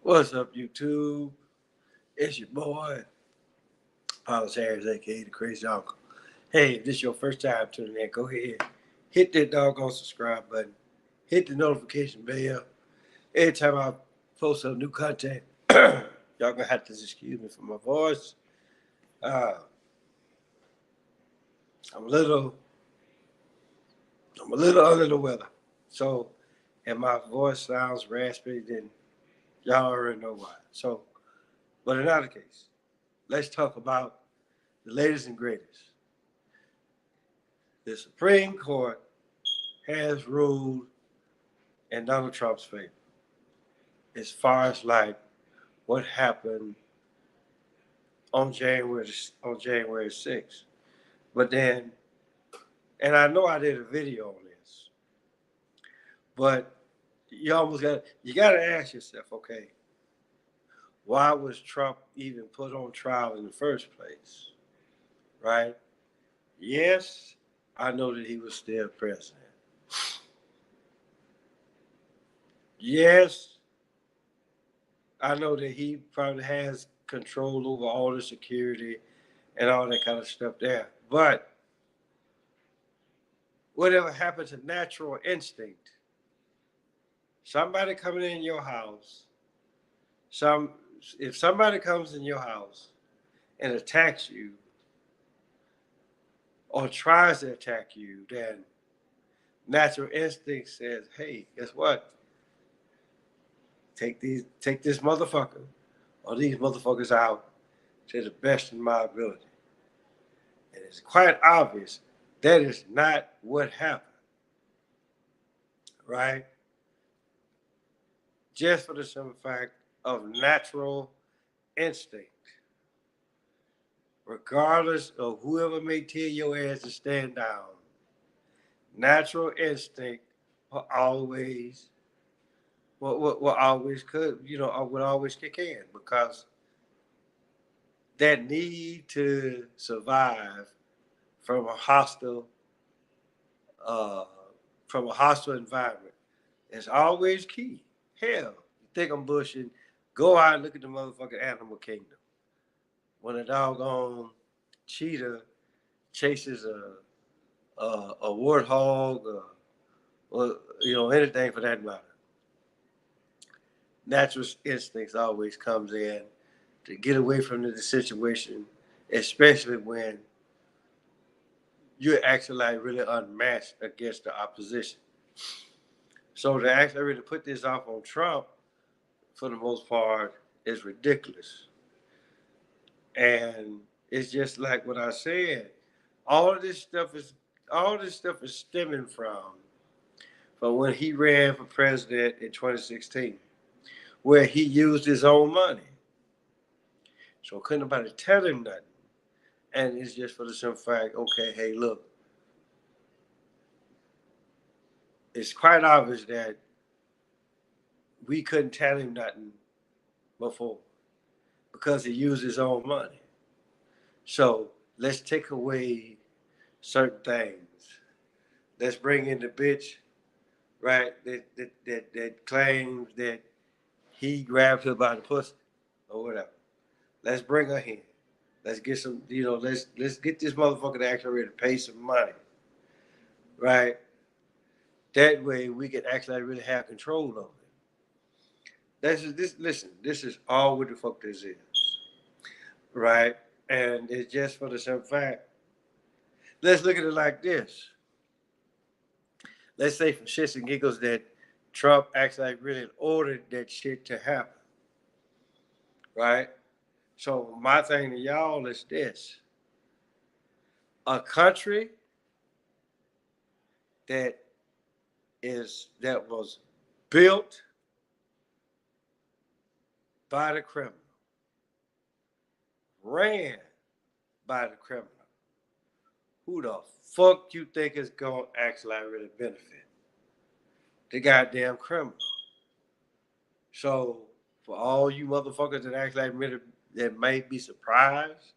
What's up, YouTube? It's your boy, Paul Harris, aka the Crazy Uncle. Hey, if this is your first time tuning in, go ahead, hit that doggone subscribe button, hit the notification bell. Every time I post some new content, y'all gonna have to excuse me for my voice. Uh, I'm a little, I'm a little under the weather, so and my voice sounds raspy. Then y'all already know why. So, but in other case, let's talk about the latest and greatest. The Supreme Court has ruled in Donald Trump's favor as far as like what happened on January 6th. But then, and I know I did a video on this, but you got to ask yourself, okay, why was Trump even put on trial in the first place, right? Yes, I know that he was still president. Yes, I know that he probably has control over all the security and all that kind of stuff there. But whatever happened to natural instinct? Somebody coming in your house, some if somebody comes in your house and attacks you or tries to attack you, then natural instinct says, "Hey, guess what? Take this motherfucker or these motherfuckers out to the best of my ability." And it's quite obvious that is not what happened, right? Just for the simple fact of natural instinct. Regardless of whoever may tell your ass to stand down, natural instinct will always will always could would always kick in because that need to survive from a hostile uh, from a hostile environment is always key. Hell, you think I'm bushing? Go out and look at the motherfucking animal kingdom. When a doggone cheetah chases a warthog, or anything for that matter, natural instincts always comes in to get away from the situation, especially when you're actually like really unmatched against the opposition. So to actually really put this off on Trump, for the most part, is ridiculous. And it's just like what I said. All of this stuff is all this stuff is stemming from when he ran for president in 2016, where he used his own money. So couldn't nobody tell him nothing. And it's just for the simple fact, okay, hey, look, it's quite obvious that we couldn't tell him nothing before because he used his own money. So let's take away certain things. Let's bring in the bitch, right? That claims that he grabbed her by the pussy or whatever. Let's bring her in. Let's get some, let's get this motherfucker to actually ready to pay some money, right? That way we can actually really have control over it. That's just this. Listen, this is all what the fuck this is, right? And it's just for the simple fact. Let's look at it like this. Let's say for shits and giggles that Trump actually really ordered that shit to happen, right? So my thing to y'all is this: a country that that was built by the criminal, ran by the criminal. Who the fuck you think is gonna actually really benefit? The goddamn criminal. So for all you motherfuckers that actually admitted that may be surprised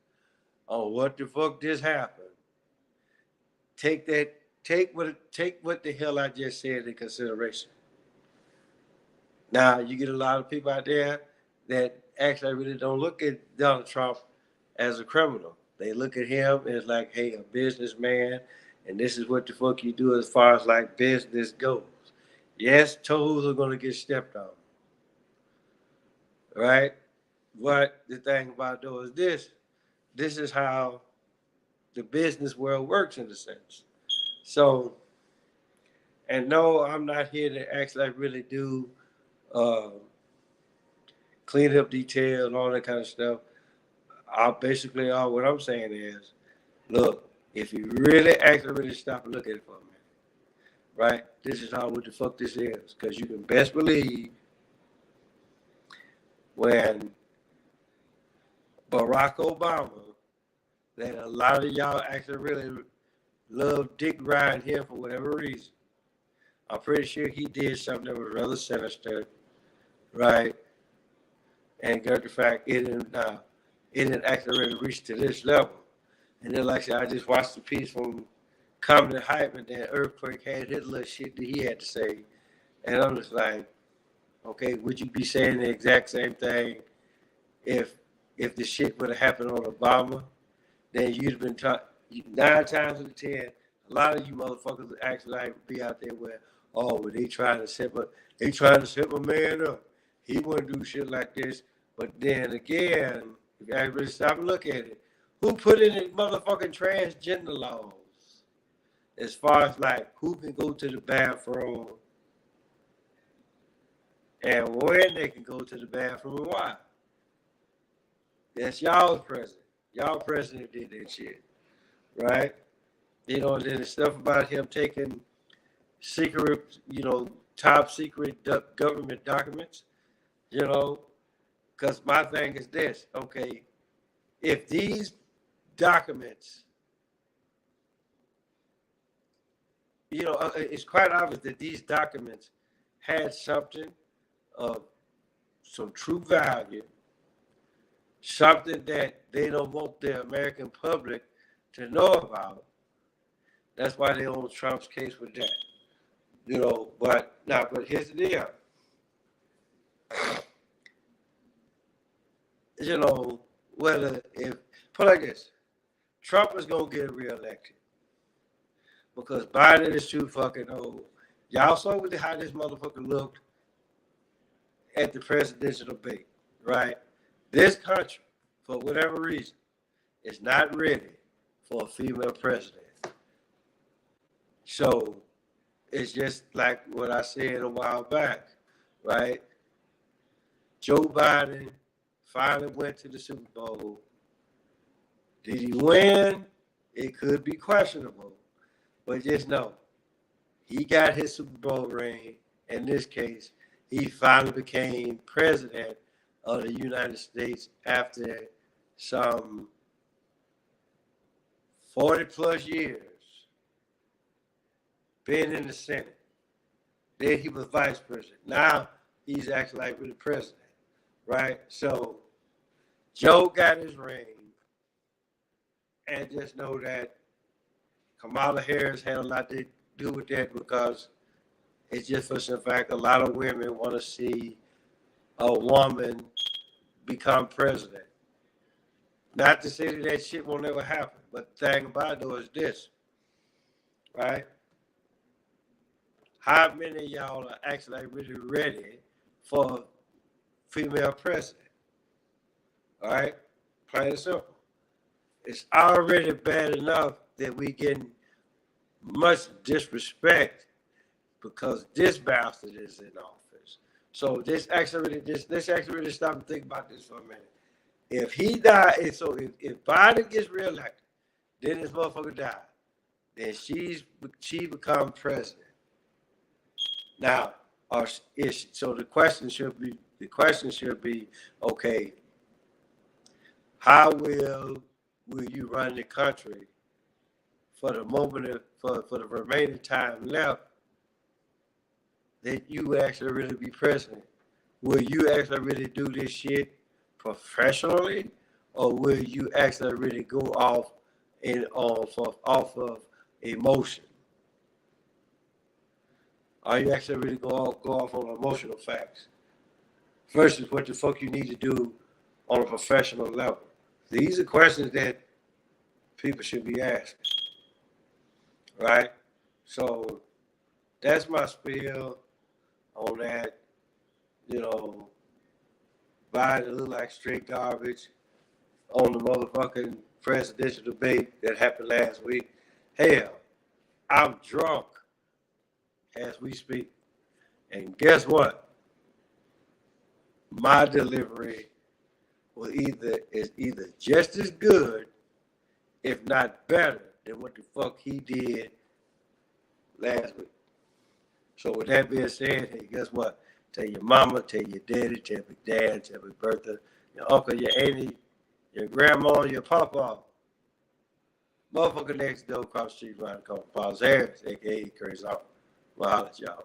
on what the fuck just happened, take that take what the hell I just said in consideration. Now you get a lot of people out there that actually really don't look at Donald Trump as a criminal. They look at him as like, hey, a businessman, and this is what the fuck you do as far as like business goes. Yes, toes are gonna get stepped on, right? But the thing about though is this is how the business world works in a sense. So, and no, I'm not here to actually really do uh, clean up detail and all that kind of stuff. All what I'm saying is, look, if you really actually really stop and look at it for a minute, right? This is how what the fuck this is, because you can best believe when Barack Obama, that a lot of y'all actually really love dick riding him for whatever reason. I'm pretty sure he did something that was rather sinister, right? And got the fact it didn't actually really reach to this level. And then, like I said, I just watched the piece from Comedy Hype, and then Earthquake had his little shit that he had to say. And I'm just like, okay, would you be saying the exact same thing if the shit would have happened on Obama? Then you'd have been taught 9 times out of 10. A lot of you motherfuckers would actually like be out there where, oh, well, they trying to set my man up. He wouldn't do shit like this. But then again, if you actually stop and look at it, who put in the motherfucking transgender laws? As far as like who can go to the bathroom and when they can go to the bathroom and why. That's y'all's president. Y'all president did that shit, right? You know, then the stuff about him taking secret, top secret government documents, because my thing is this, okay, if these documents, it's quite obvious that these documents had something of some true value, something that they don't want the American public to know about. That's why they on Trump's case with that. But here's the deal. Put like this, Trump is gonna get reelected because Biden is too fucking old. Y'all saw how this motherfucker looked at the presidential debate, right? This country, for whatever reason, is not ready for a female president. So it's just like what I said a while back, right? Joe Biden finally went to the Super Bowl. Did he win? It could be questionable, but just know he got his Super Bowl ring. In this case, he finally became president of the United States after some 40 plus years being in the Senate. Then he was vice president. Now he's actually like really president, right? So Joe got his ring, and just know that Kamala Harris had a lot to do with that because it's just for some fact a lot of women want to see a woman become president. Not to say that shit won't ever happen, but the thing about it though is this, right? How many of y'all are actually really ready for a female president? All right? Plain and simple. It's already bad enough that we get much disrespect because this bastard is in office. So let's actually really stop and think about this for a minute. If he died, if Biden gets reelected, then this motherfucker died, then she become president. Now, the question should be, okay, how will you run the country for the moment for the remaining time left that you actually really be president? Will you actually really do this shit professionally, or will you actually really go off of emotion? Are you actually really go off on emotional facts? versus what the fuck you need to do on a professional level? These are questions that people should be asking, right? So that's my spiel on that. You know, buying to look like straight garbage on the motherfucking presidential debate that happened last week. Hell, I'm drunk as we speak. And guess what? My delivery is either just as good, if not better, than what the fuck he did last week. So with that being said, hey, guess what? Tell your mama, tell your daddy, tell your dad, tell your Bertha, your uncle, your auntie, your grandma, your papa. Motherfucker next door across the street around the corner. Paul's Harris, aka Curtis Hall. Well, holla at y'all.